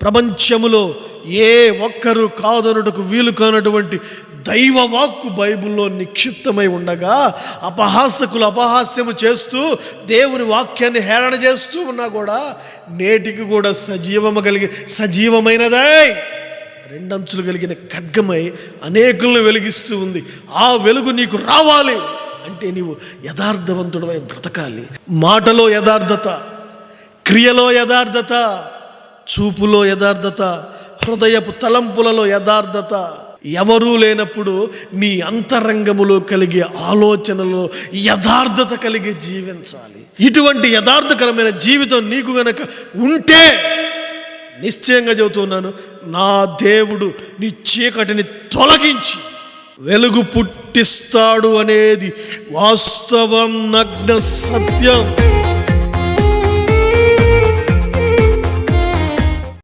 ప్రపంచములో ఏ ఒక్కరు కాదనుటకు వీలు కానటువంటి దైవ వాక్కు బైబిల్లో నిక్షిప్తమై ఉండగా అపహాసకులు అపహాస్యము చేస్తూ దేవుని వాక్యాన్ని హేళన చేస్తూ ఉన్నా కూడా నేటికి కూడా సజీవమైనదై రెండంచులు కలిగిన ఖడ్గమై అనేకులను వెలిగిస్తూ ఉంది. ఆ వెలుగు నీకు రావాలి అంటే నీవు యథార్థవంతుడవై బ్రతకాలి. మాటలో యథార్థత, క్రియలో యథార్థత, చూపులో యథార్థత, హృదయపు తలంపులలో యథార్థత. ఎవరూ లేనప్పుడు నీ అంతరంగములో కలిగే ఆలోచనలో యథార్థత కలిగి జీవించాలి. ఇటువంటి యథార్థకరమైన జీవితం నీకు గనక ఉంటే నిశ్చయంగా చెబుతున్నాను, నా దేవుడు నీ చీకటిని తొలగించి వెలుగు పుట్టిస్తాడు అనేది వాస్తవం, నగ్న సత్యం.